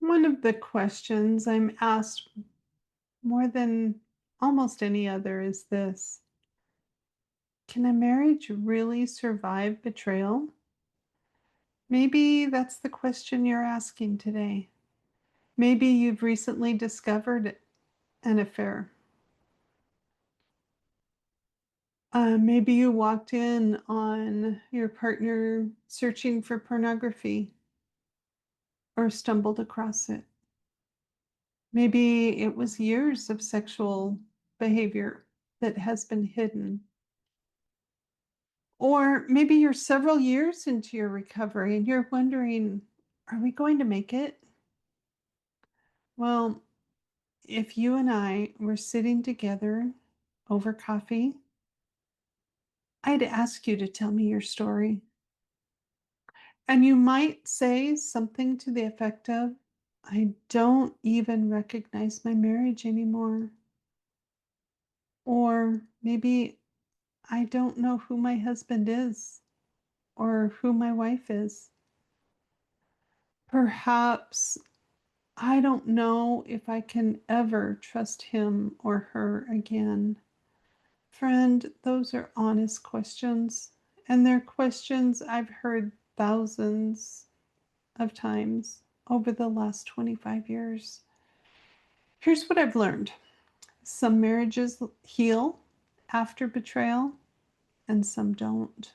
One of the questions I'm asked more than almost any other is this: can a marriage really survive betrayal? Maybe that's the question you're asking today. Maybe you've recently discovered an affair. Maybe you walked in on your partner searching for pornography or stumbled across it. Maybe it was years of sexual behavior that has been hidden. Or maybe you're several years into your recovery and you're wondering, are we going to make it? Well, if you and I were sitting together over coffee, I'd ask you to tell me your story. And you might say something to the effect of, I don't even recognize my marriage anymore. Or maybe I don't know who my husband is or who my wife is. Perhaps I don't know if I can ever trust him or her again. Friend, those are honest questions, and they're questions I've heard thousands of times over the last 25 years. Here's what I've learned: some marriages heal after betrayal, and some don't.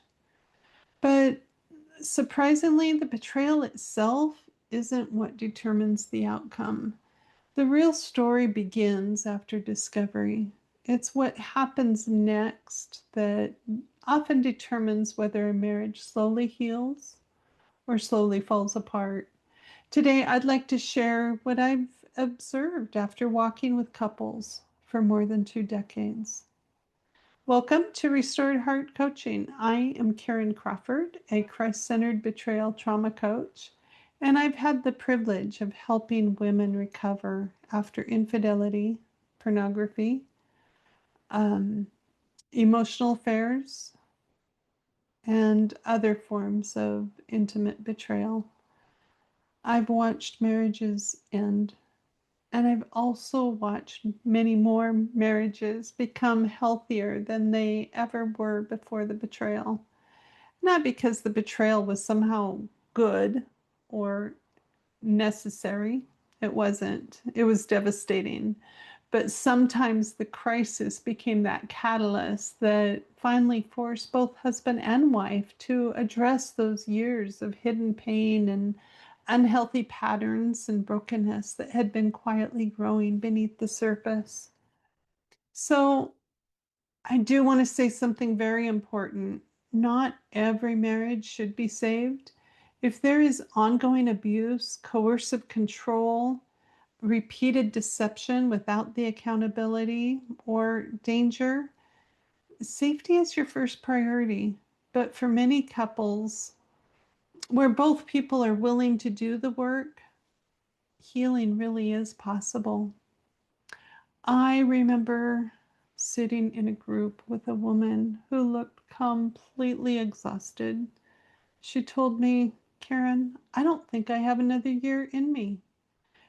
But surprisingly, the betrayal itself isn't what determines the outcome. The real story begins after discovery. It's what happens next that often determines whether a marriage slowly heals or slowly falls apart. Today, I'd like to share what I've observed after walking with couples for more than 2 decades. Welcome to Restored Heart Coaching. I am Karen Crawford, a Christ centered betrayal trauma coach, and I've had the privilege of helping women recover after infidelity, pornography, um, emotional affairs, and other forms of intimate betrayal. I've watched marriages end, and I've also watched many more marriages become healthier than they ever were before the betrayal. Not because the betrayal was somehow good or necessary. It wasn't. It was devastating. But sometimes the crisis became that catalyst that finally forced both husband and wife to address those years of hidden pain and unhealthy patterns and brokenness that had been quietly growing beneath the surface. So, I do want to say something very important. Not every marriage should be saved. If there is ongoing abuse, coercive control, repeated deception without the accountability or danger, safety is your first priority. But for many couples, where both people are willing to do the work, healing really is possible. I remember sitting in a group with a woman who looked completely exhausted. She told me, Karen, I don't think I have another year in me.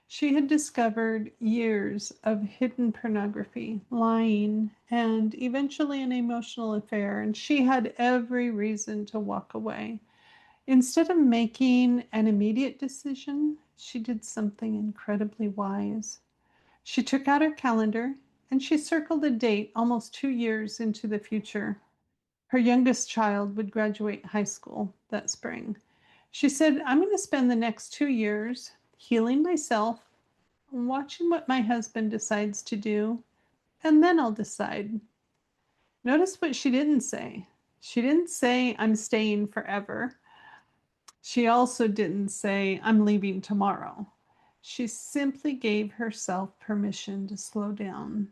She had discovered years of hidden pornography, lying, and eventually an emotional affair, and she had every reason to walk away. Instead of making an immediate decision, she did something incredibly wise. She took out her calendar and she circled a date almost 2 years into the future. Her youngest child would graduate high school that spring. She said, I'm going to spend the next 2 years healing myself, watching what my husband decides to do, and then I'll decide. Notice what she didn't say. She didn't say, I'm staying forever. She also didn't say, I'm leaving tomorrow. She simply gave herself permission to slow down.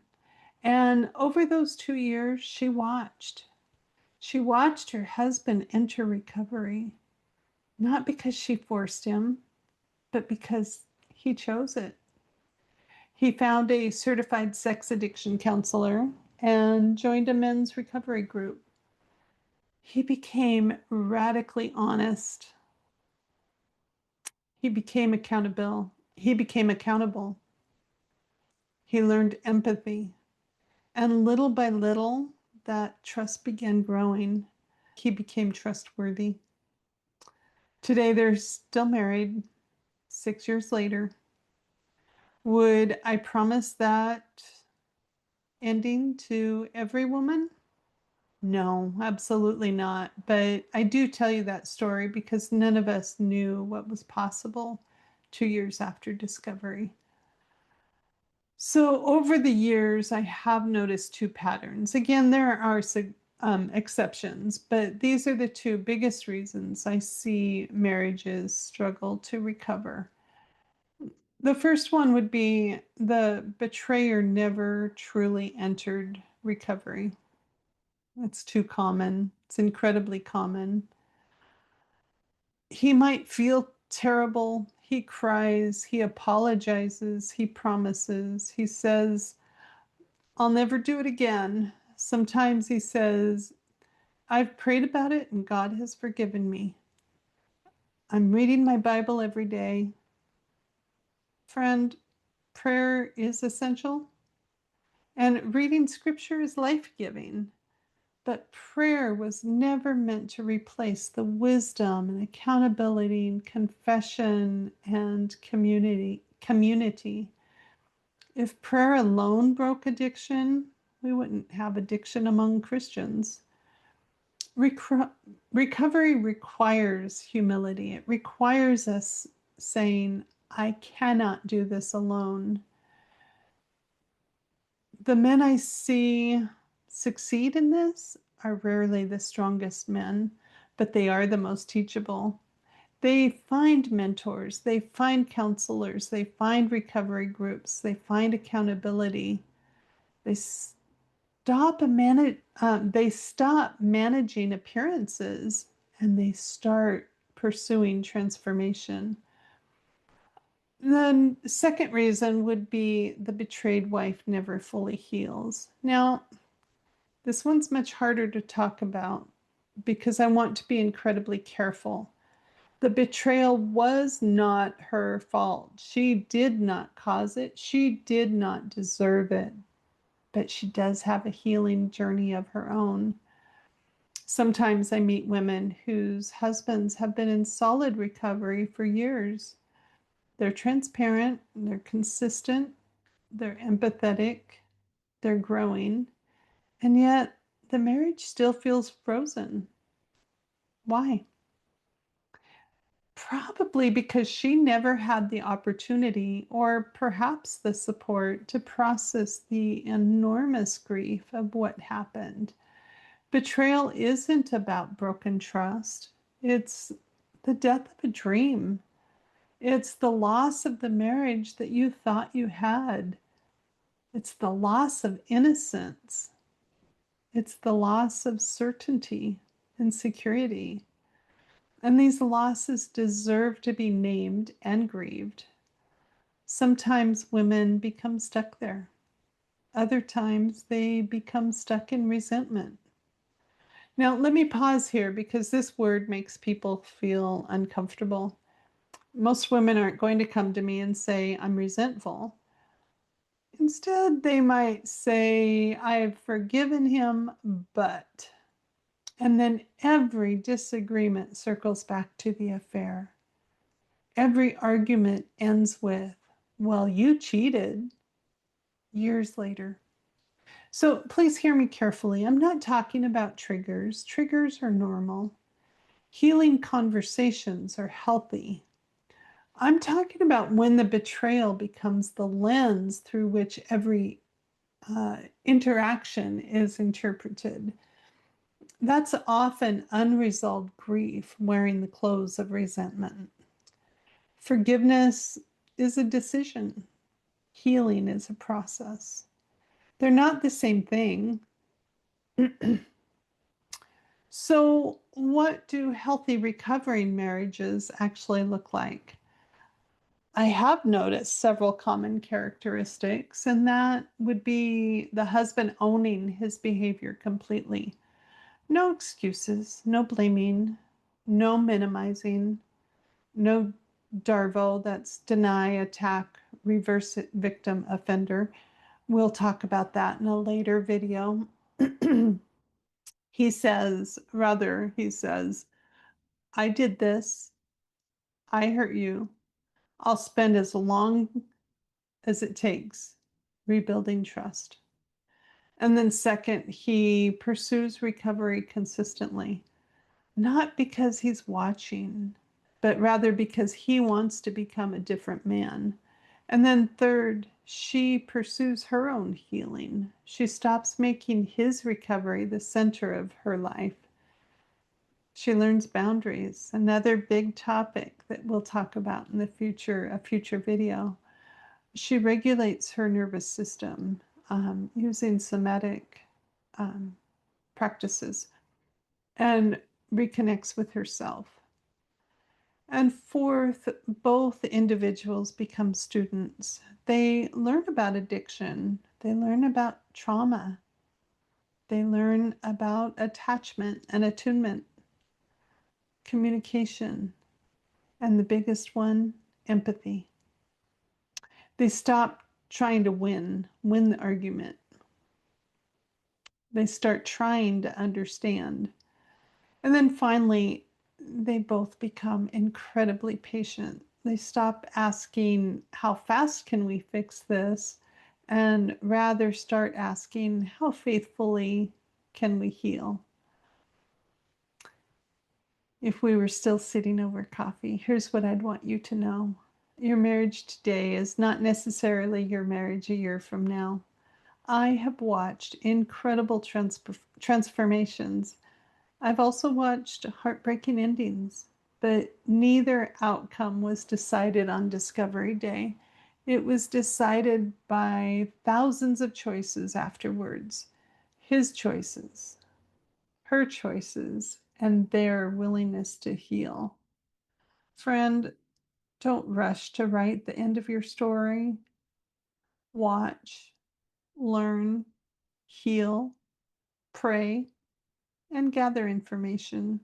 And over those 2 years, she watched. She watched her husband enter recovery, not because she forced him, but because he chose it. He found a certified sex addiction counselor and joined a men's recovery group. He became radically honest. He became accountable. He became accountable. He learned empathy. And little by little, that trust began growing. He became trustworthy. Today, they're still married 6 years later. Would I promise that ending to every woman? No, absolutely not. But I do tell you that story because none of us knew what was possible 2 years after discovery. So over the years, I have noticed two patterns. Again, there are exceptions, but these are the two biggest reasons I see marriages struggle to recover. The first one would be the betrayer never truly entered recovery. It's too common. It's incredibly common. He might feel terrible. He cries. He apologizes. He promises. He says, I'll never do it again. Sometimes he says, I've prayed about it and God has forgiven me. I'm reading my Bible every day. Friend, prayer is essential and reading scripture is life giving. But prayer was never meant to replace the wisdom and accountability and confession and community. If prayer alone broke addiction, we wouldn't have addiction among Christians. Recovery requires humility. It requires us saying, I cannot do this alone. The men I see succeed in this are rarely the strongest men, but they are the most teachable. They find mentors, they find counselors, they find recovery groups, they find accountability. They they stop managing appearances and they start pursuing transformation. The second reason would be the betrayed wife never fully heals. Now, this one's much harder to talk about because I want to be incredibly careful. The betrayal was not her fault. She did not cause it. She did not deserve it. But she does have a healing journey of her own. Sometimes I meet women whose husbands have been in solid recovery for years. They're transparent, they're consistent, they're empathetic, they're growing, and yet the marriage still feels frozen. Why? Probably because she never had the opportunity or perhaps the support to process the enormous grief of what happened. Betrayal isn't about broken trust, it's the death of a dream. It's the loss of the marriage that you thought you had. It's the loss of innocence. It's the loss of certainty and security. And these losses deserve to be named and grieved. Sometimes women become stuck there. Other times they become stuck in resentment. Now, let me pause here because this word makes people feel uncomfortable. Most women aren't going to come to me and say, I'm resentful. Instead, they might say, I've forgiven him, but. And then every disagreement circles back to the affair. Every argument ends with, well, you cheated years later. So please hear me carefully. I'm not talking about triggers. Triggers are normal. Healing conversations are healthy. I'm talking about when the betrayal becomes the lens through which every interaction is interpreted. That's often unresolved grief wearing the clothes of resentment. Forgiveness is a decision. Healing is a process. They're not the same thing. So, what do healthy recovering marriages actually look like? I have noticed several common characteristics, and that would be the husband owning his behavior completely. No excuses, no blaming, no minimizing, no DARVO, that's deny, attack, reverse victim offender. We'll talk about that in a later video. He says, I did this, I hurt you, I'll spend as long as it takes rebuilding trust. And then second, he pursues recovery consistently, not because he's watching, but rather because he wants to become a different man. And then third, she pursues her own healing. She stops making his recovery the center of her life. She learns boundaries, another big topic that we'll talk about in the future, a future video. She regulates her nervous system using somatic practices and reconnects with herself. And fourth, both individuals become students. They learn about addiction, they learn about trauma, they learn about attachment and attunement, communication, and the biggest one, empathy. They stop trying to win the argument. They start trying to understand. And then finally, they both become incredibly patient. They stop asking, how fast can we fix this? And rather start asking, how faithfully can we heal? If we were still sitting over coffee, here's what I'd want you to know. Your marriage today is not necessarily your marriage a year from now. I have watched incredible transformations. I've also watched heartbreaking endings, but neither outcome was decided on Discovery Day. It was decided by thousands of choices afterwards. His choices, her choices, and their willingness to heal. Friend, don't rush to write the end of your story. Watch, learn, heal, pray, and gather information.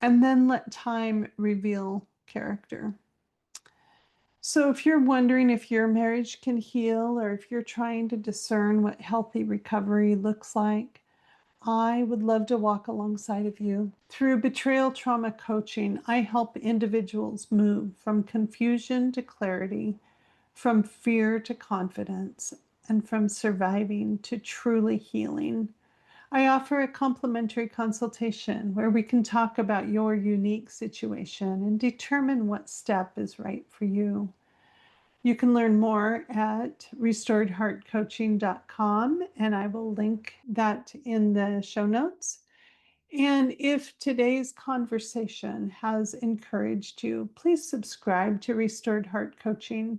And then let time reveal character. So if you're wondering if your marriage can heal, or if you're trying to discern what healthy recovery looks like, I would love to walk alongside of you. Through betrayal trauma coaching, I help individuals move from confusion to clarity, from fear to confidence, and from surviving to truly healing. I offer a complimentary consultation where we can talk about your unique situation and determine what step is right for you. You can learn more at restoredheartcoaching.com, and I will link that in the show notes. And if today's conversation has encouraged you, please subscribe to Restored Heart Coaching.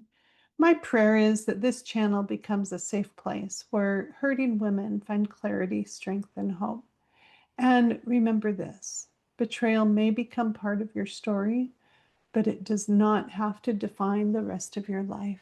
My prayer is that this channel becomes a safe place where hurting women find clarity, strength, and hope. And remember this: betrayal may become part of your story, but it does not have to define the rest of your life.